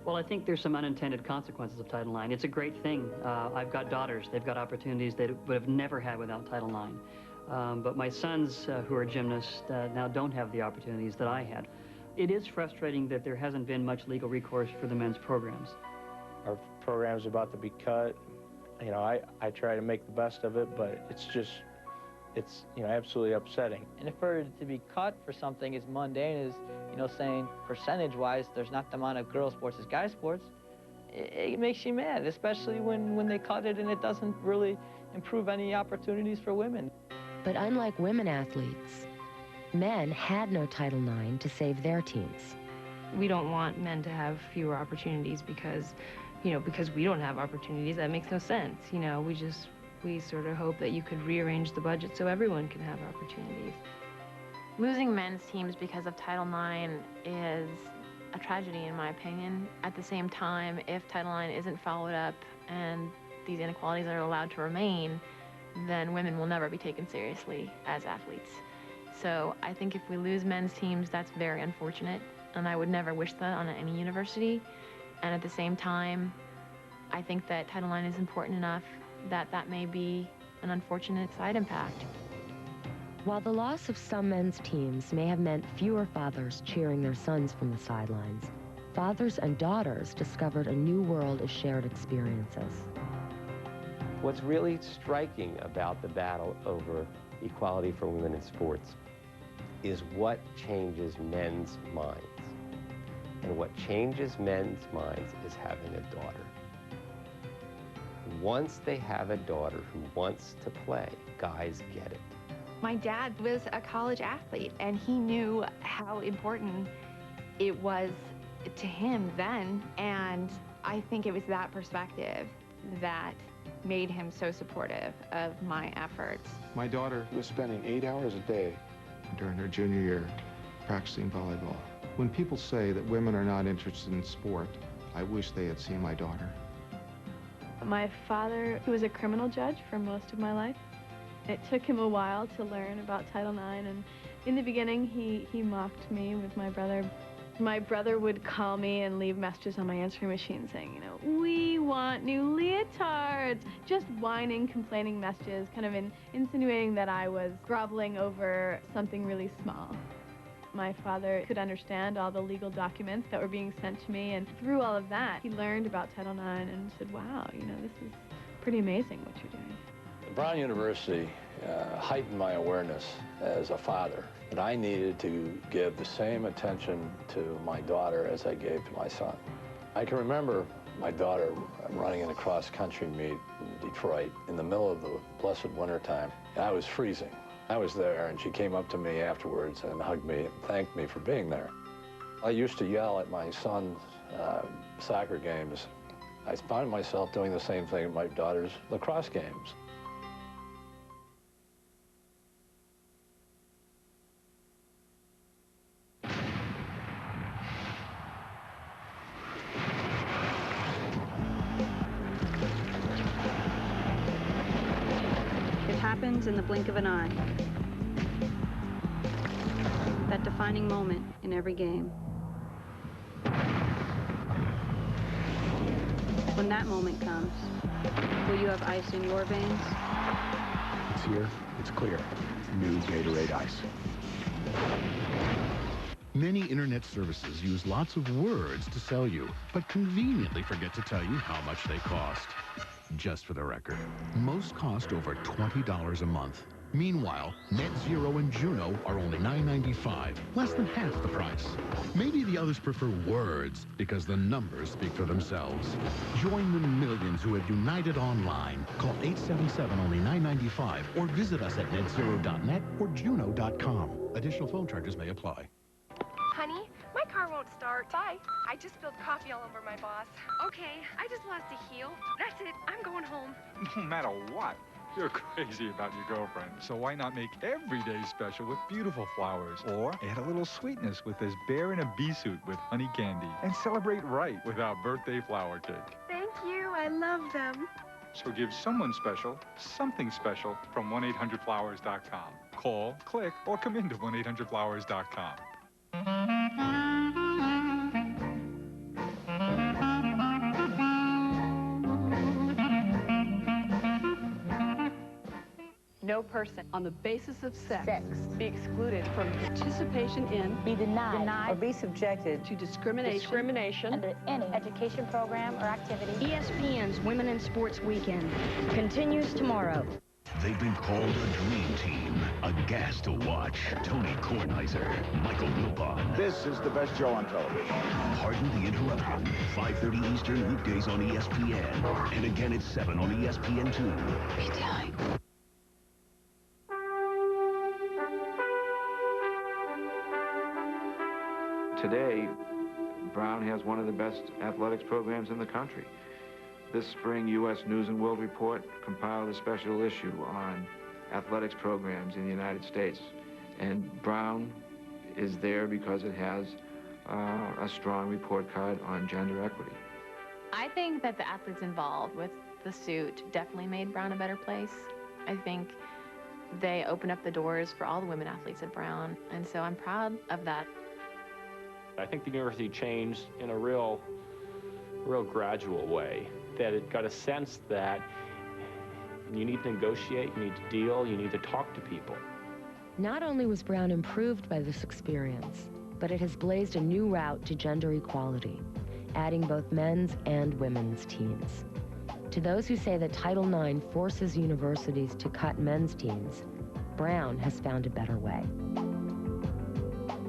Well, I think there's some unintended consequences of Title IX. It's a great thing. I've got daughters. They've got opportunities they would have never had without Title IX. But my sons, who are gymnasts, now don't have the opportunities that I had. It is frustrating that there hasn't been much legal recourse for the men's programs. Our program's about to be cut. You know, I try to make the best of it, but it's you know, absolutely upsetting. And if for it to be cut for something as mundane as, you know, saying percentage-wise there's not the amount of girl sports as guy sports, it makes you mad, especially when they cut it and it doesn't really improve any opportunities for women. But unlike women athletes, men had no Title IX to save their teams. We don't want men to have fewer opportunities because, you know, because we don't have opportunities. That makes no sense. You know, we sort of hope that you could rearrange the budget so everyone can have opportunities. Losing men's teams because of Title IX is a tragedy, in my opinion. At the same time, if Title IX isn't followed up and these inequalities are allowed to remain, then women will never be taken seriously as athletes. So I think if we lose men's teams, that's very unfortunate, and I would never wish that on any university. And at the same time, I think that Title IX is important enough that that may be an unfortunate side impact. While the loss of some men's teams may have meant fewer fathers cheering their sons from the sidelines, fathers and daughters discovered a new world of shared experiences. What's really striking about the battle over equality for women in sports is what changes men's minds. And what changes men's minds is having a daughter. Once they have a daughter who wants to play, guys get it. My dad was a college athlete, and he knew how important it was to him then, and I think it was that perspective that made him so supportive of my efforts. My daughter was spending 8 hours a day during her junior year practicing volleyball. When people say that women are not interested in sport, I wish they had seen my daughter. My father, he was a criminal judge for most of my life. It took him a while to learn about Title IX, and in the beginning, he mocked me with my brother. My brother would call me and leave messages on my answering machine saying, you know, we want new leotards. Just whining, complaining messages, kind of insinuating that I was groveling over something really small. My father could understand all the legal documents that were being sent to me, and through all of that, he learned about Title IX and said, wow, you know, this is pretty amazing what you're doing. Brown University heightened my awareness as a father that I needed to give the same attention to my daughter as I gave to my son. I can remember my daughter running in a cross-country meet in Detroit in the middle of the blessed wintertime. I was freezing. I was there, and she came up to me afterwards and hugged me and thanked me for being there. I used to yell at my son's soccer games. I found myself doing the same thing at my daughter's lacrosse games. Happens in the blink of an eye. That defining moment in every game. When that moment comes, will you have ice in your veins? It's here, it's clear. New Gatorade Ice. Many internet services use lots of words to sell you, but conveniently forget to tell you how much they cost. Just for the record, most cost over $20 a month. Meanwhile, NetZero and Juno are only $9.95, less than half the price. Maybe the others prefer words because the numbers speak for themselves. Join the millions who have united online. Call 877 only $9.95 or visit us at netzero.net or juno.com. Additional phone charges may apply. Honey, my car won't start. Bye. I just spilled coffee all over my boss. Okay, I just lost a heel. That's it. I'm going home. No matter what, you're crazy about your girlfriend. So why not make every day special with beautiful flowers? Or add a little sweetness with this bear in a bee suit with honey candy. And celebrate right with our birthday flower cake. Thank you. I love them. So give someone special something special from 1-800-Flowers.com. Call, click, or come into 1-800-Flowers.com. no person on the basis of sex be excluded from participation in, be denied or be subjected to discrimination under any education program or activity. ESPN's Women in Sports Weekend continues tomorrow. They've been called a dream team, a gas to watch. Tony Kornheiser, Michael Wilbon. This is the best show on television. Pardon the Interruption, 5:30 Eastern weekdays on ESPN. And again at 7 on ESPN2. Anytime. Today, Brown has one of the best athletics programs in the country. This spring, U.S. News and World Report compiled a special issue on athletics programs in the United States. And Brown is there because it has a strong report card on gender equity. I think that the athletes involved with the suit definitely made Brown a better place. I think they opened up the doors for all the women athletes at Brown, and so I'm proud of that. I think the university changed in a real gradual way, that it got a sense that you need to negotiate, you need to deal, you need to talk to people. Not only was Brown improved by this experience, but it has blazed a new route to gender equality, adding both men's and women's teams. To those who say that Title IX forces universities to cut men's teams, Brown has found a better way.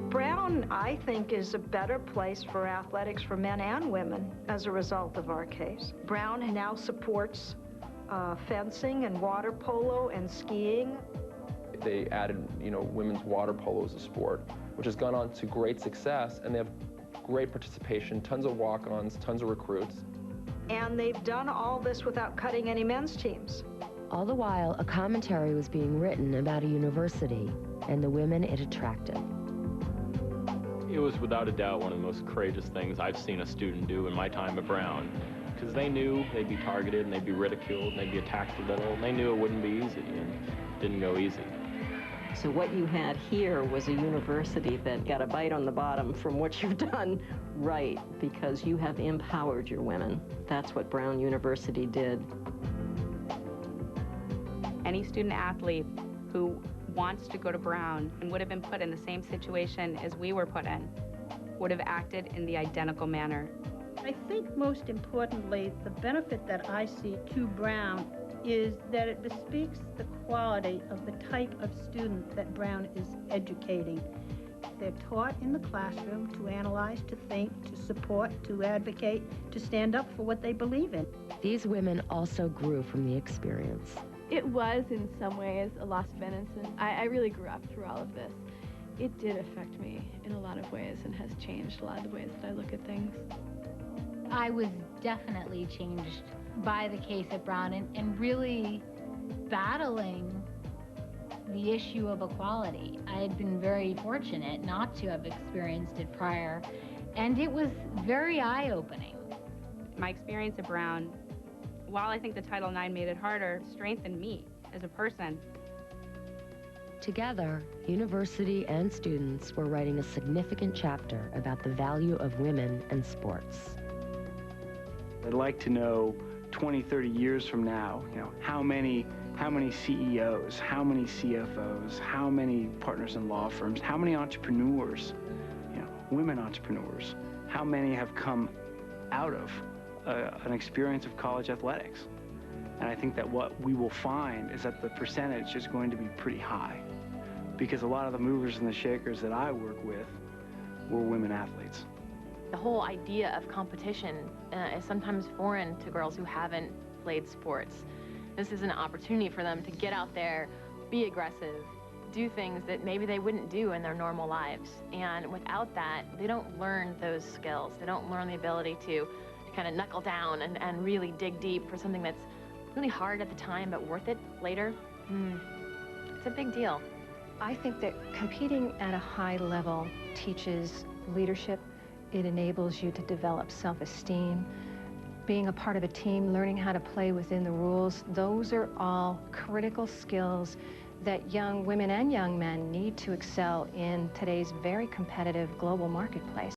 Brown, I think, is a better place for athletics for men and women as a result of our case. Brown now supports fencing and water polo and skiing. They added, women's water polo as a sport, which has gone on to great success, and they have great participation, tons of walk-ons, tons of recruits. And they've done all this without cutting any men's teams. All the while, a commentary was being written about a university and the women it attracted. It was without a doubt one of the most courageous things I've seen a student do in my time at Brown, because they knew they'd be targeted and they'd be ridiculed and they'd be attacked a little, and they knew it wouldn't be easy, and it didn't go easy. So what you had here was a university that got a bite on the bottom from what you've done right, because you have empowered your women. That's what Brown University did. Any student athlete who wants to go to Brown and would have been put in the same situation as we were put in would have acted in the identical manner. I think most importantly, the benefit that I see to Brown is that it bespeaks the quality of the type of student that Brown is educating. They're taught in the classroom to analyze, to think, to support, to advocate, to stand up for what they believe in. These women also grew from the experience. It was, in some ways, a loss of innocence. I really grew up through all of this. It did affect me in a lot of ways and has changed a lot of the ways that I look at things. I was definitely changed by the case at Brown and really battling the issue of equality. I had been very fortunate not to have experienced it prior, and it was very eye-opening. My experience at Brown, while I think the Title IX made it harder, strengthened me as a person. Together, university and students were writing a significant chapter about the value of women and sports. I'd like to know 20, 30 years from now, how many CEOs, how many CFOs, how many partners in law firms, how many entrepreneurs, women entrepreneurs, how many have come out of an experience of college athletics. And I think that what we will find is that the percentage is going to be pretty high, because a lot of the movers and the shakers that I work with were women athletes. The whole idea of competition is sometimes foreign to girls who haven't played sports. This is an opportunity for them to get out there, be aggressive, do things that maybe they wouldn't do in their normal lives. And without that, they don't learn those skills. They don't learn the ability to kind of knuckle down and really dig deep for something that's really hard at the time but worth it later. It's a big deal. I think that competing at a high level teaches leadership. It enables you to develop self-esteem. Being a part of a team, learning how to play within the rules, those are all critical skills that young women and young men need to excel in today's very competitive global marketplace.